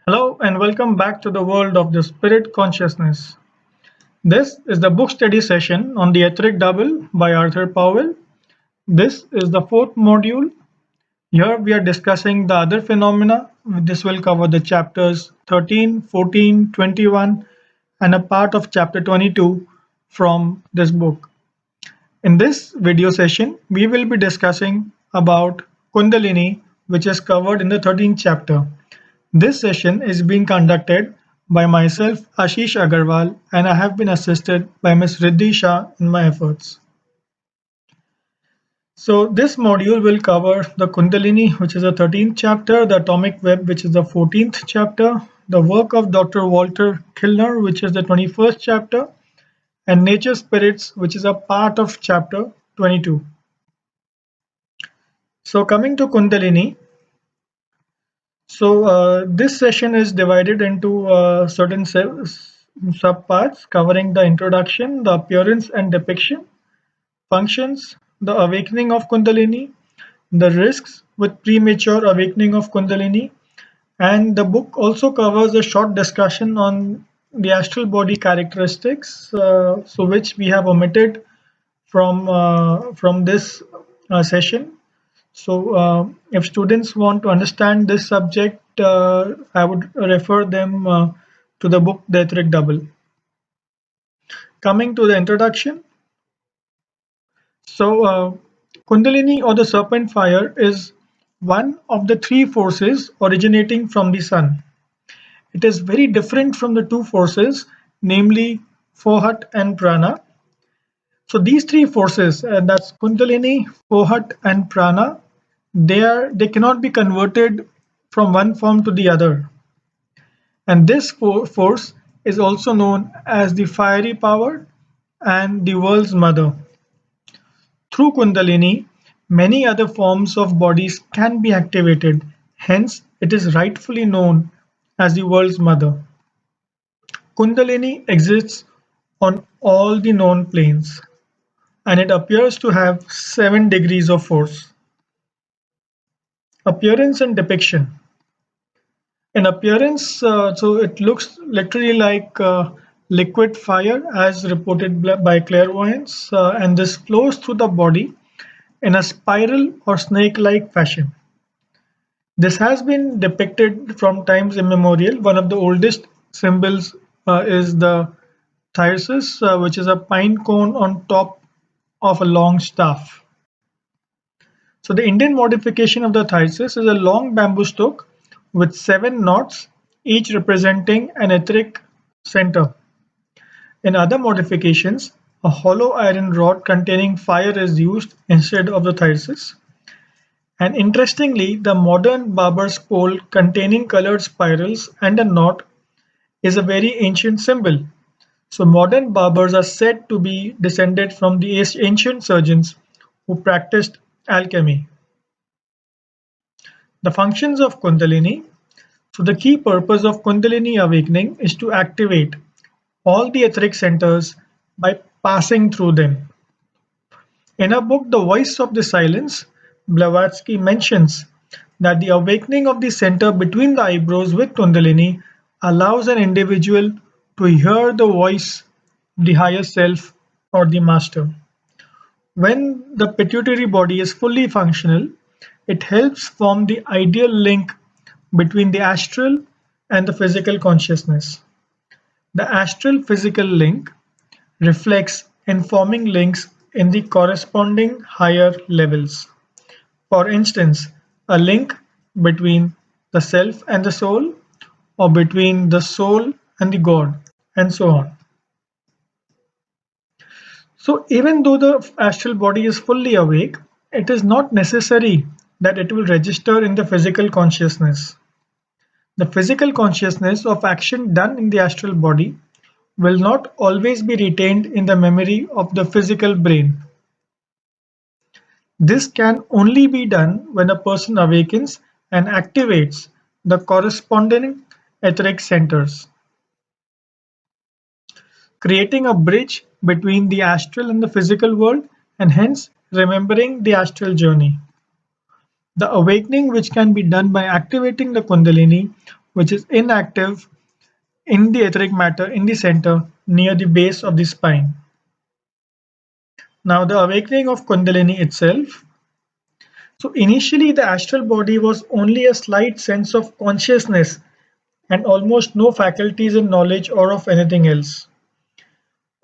Hello and welcome back to the world of the spirit consciousness. This is the book study session on the Etheric Double by Arthur Powell. This is the fourth module. Here we are discussing the other phenomena. This will cover the chapters 13, 14, 21, and a part of chapter 22 from this book. In this video session, we will be discussing about Kundalini, which is covered in the 13th chapter. This session is being conducted by myself, Ashish Agarwal, and I have been assisted by Ms. Riddhi Shah in my efforts. So this module will cover the Kundalini, which is the 13th chapter, the Atomic Web, which is the 14th chapter, the work of Dr. Walter Kilner, which is the 21st chapter, and Nature Spirits, which is a part of chapter 22. So coming to Kundalini, this session is divided into certain subparts covering the introduction, the appearance and depiction, functions, the awakening of Kundalini, the risks with premature awakening of Kundalini, and the book also covers a short discussion on the astral body characteristics, which we have omitted from this session. So if students want to understand this subject, I would refer them to the book The Etheric Double. Coming to the introduction. So Kundalini or the Serpent fire is one of the three forces originating from the sun. It is very different from the two forces, namely Fohat and Prana. So these three forces, that's Kundalini, Fohat and Prana, they cannot be converted from one form to the other. And this force is also known as the fiery power and the world's mother. Through Kundalini, many other forms of bodies can be activated. Hence, it is rightfully known as the world's mother. Kundalini exists on all the known planes, and it appears to have 7 degrees of force. Appearance and depiction. In appearance, so it looks literally like liquid fire as reported by clairvoyance, and this flows through the body in a spiral or snake-like fashion. This has been depicted from times immemorial. One of the oldest symbols is the thyrsus, which is a pine cone on top of a long staff. So the Indian modification of the thyrsus is a long bamboo stalk with 7 knots, each representing an etheric center. In other modifications, a hollow iron rod containing fire is used instead of the thyrsus. And interestingly, the modern barber's pole containing colored spirals and a knot is a very ancient symbol. So modern barbers are said to be descended from the ancient surgeons who practiced alchemy. The functions of Kundalini. So the key purpose of Kundalini awakening is to activate all the etheric centers by passing through them. In her book The Voice of the Silence, Blavatsky mentions that the awakening of the center between the eyebrows with Kundalini allows an individual to hear the voice of the higher self or the master. When the pituitary body is fully functional, it helps form the ideal link between the astral and the physical consciousness. The astral physical link reflects in forming links in the corresponding higher levels. For instance, a link between the self and the soul, or between the soul and the God, and so on. So even though the astral body is fully awake, it is not necessary that it will register in the physical consciousness. The physical consciousness of action done in the astral body will not always be retained in the memory of the physical brain. This can only be done when a person awakens and activates the corresponding etheric centers, creating a bridge between the astral and the physical world, and hence remembering the astral journey. The awakening, which can be done by activating the Kundalini, which is inactive in the etheric matter in the center near the base of the spine. Now, the awakening of Kundalini itself. So, initially, the astral body was only a slight sense of consciousness and almost no faculties in knowledge or of anything else.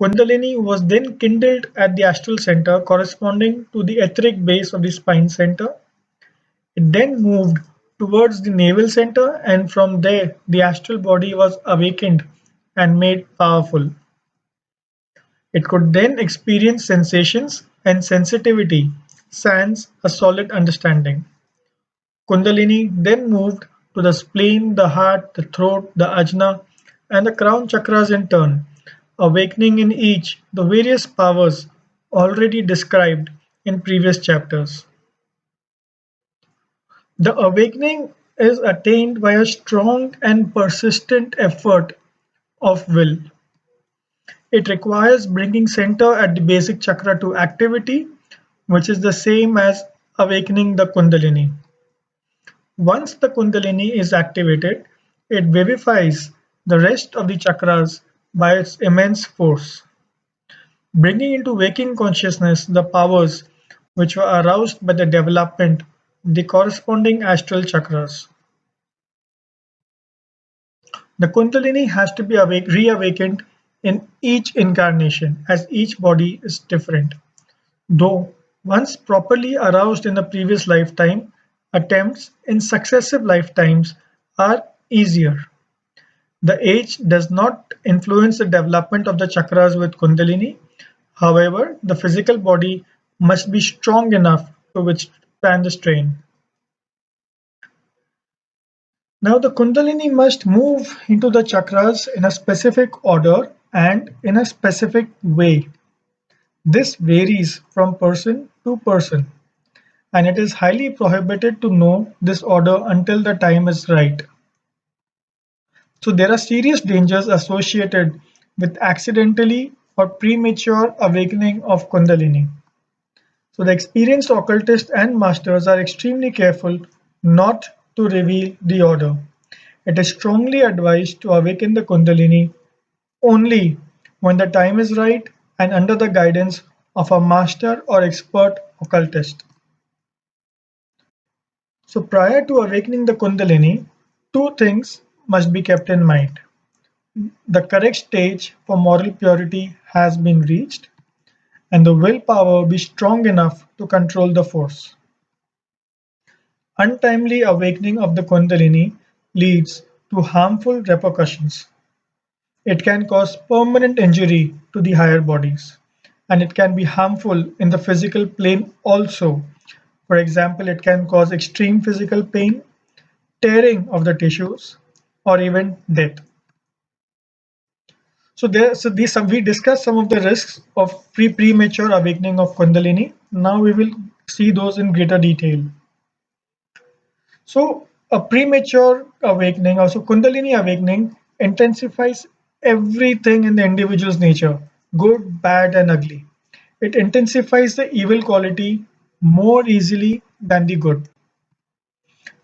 Kundalini was then kindled at the astral center corresponding to the etheric base of the spine center. It then moved towards the navel center, and from there the astral body was awakened and made powerful. It could then experience sensations and sensitivity, sans a solid understanding. Kundalini then moved to the spleen, the heart, the throat, the ajna, and the crown chakras in turn, awakening in each the various powers already described in previous chapters. The awakening is attained by a strong and persistent effort of will. It requires bringing center at the basic chakra to activity, which is the same as awakening the Kundalini. Once the Kundalini is activated, it vivifies the rest of the chakras by its immense force, bringing into waking consciousness the powers which were aroused by the development of the corresponding astral chakras. The Kundalini has to be reawakened in each incarnation as each body is different. Though once properly aroused in the previous lifetime, attempts in successive lifetimes are easier. The age does not influence the development of the chakras with Kundalini. However, the physical body must be strong enough to withstand the strain. Now, the Kundalini must move into the chakras in a specific order and in a specific way. This varies from person to person, and it is highly prohibited to know this order until the time is right. So there are serious dangers associated with accidentally or premature awakening of Kundalini. So the experienced occultists and masters are extremely careful not to reveal the order. It is strongly advised to awaken the Kundalini only when the time is right and under the guidance of a master or expert occultist. So prior to awakening the Kundalini, two things must be kept in mind. The correct stage for moral purity has been reached, and the willpower be strong enough to control the force. Untimely awakening of the Kundalini leads to harmful repercussions. It can cause permanent injury to the higher bodies, and it can be harmful in the physical plane also. For example, it can cause extreme physical pain, tearing of the tissues, or even death. So we discussed some of the risks of premature awakening of Kundalini. Now we will see those in greater detail. So a premature awakening, also Kundalini awakening, intensifies everything in the individual's nature, good, bad, and ugly. It intensifies the evil quality more easily than the good.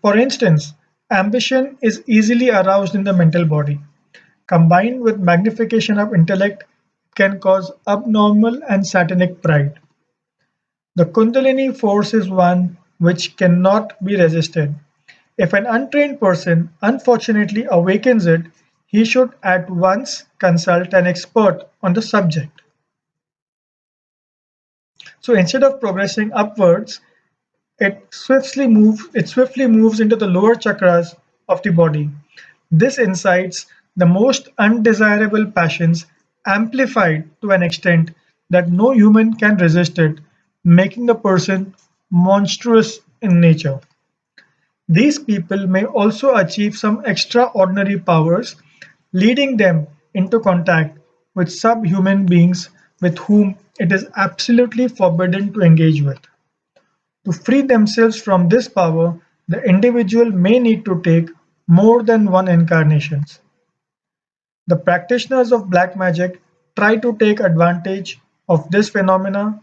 For instance, ambition is easily aroused in the mental body. Combined with magnification of intellect, can cause abnormal and satanic pride. The Kundalini force is one which cannot be resisted. If an untrained person unfortunately awakens it, he should at once consult an expert on the subject. So instead of progressing upwards, it swiftly moves into the lower chakras of the body. This incites the most undesirable passions, amplified to an extent that no human can resist it, making the person monstrous in nature. These people may also achieve some extraordinary powers, leading them into contact with subhuman beings with whom it is absolutely forbidden to engage with. To free themselves from this power, the individual may need to take more than one incarnations. The practitioners of black magic try to take advantage of this phenomena.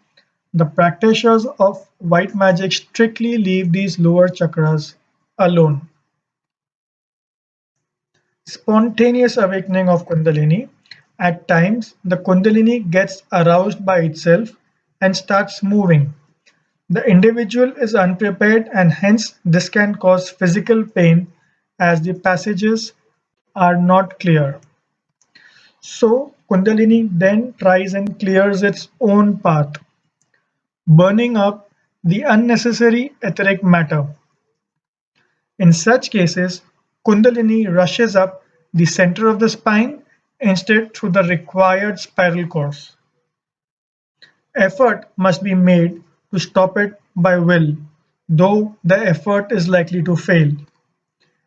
The practitioners of white magic strictly leave these lower chakras alone. Spontaneous awakening of Kundalini. At times, the Kundalini gets aroused by itself and starts moving. The individual is unprepared, and hence this can cause physical pain as the passages are not clear. So, Kundalini then tries and clears its own path, burning up the unnecessary etheric matter. In such cases, Kundalini rushes up the center of the spine instead through the required spiral course. Effort must be made to stop it by will, though the effort is likely to fail.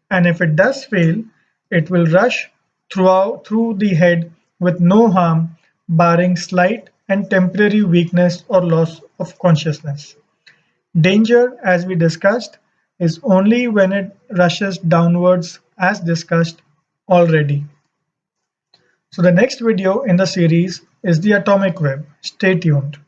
And if it does fail, it will rush through the head with no harm, barring slight and temporary weakness or loss of consciousness. Danger, as we discussed, is only when it rushes downwards, as discussed already. So the next video in the series is the atomic web. Stay tuned.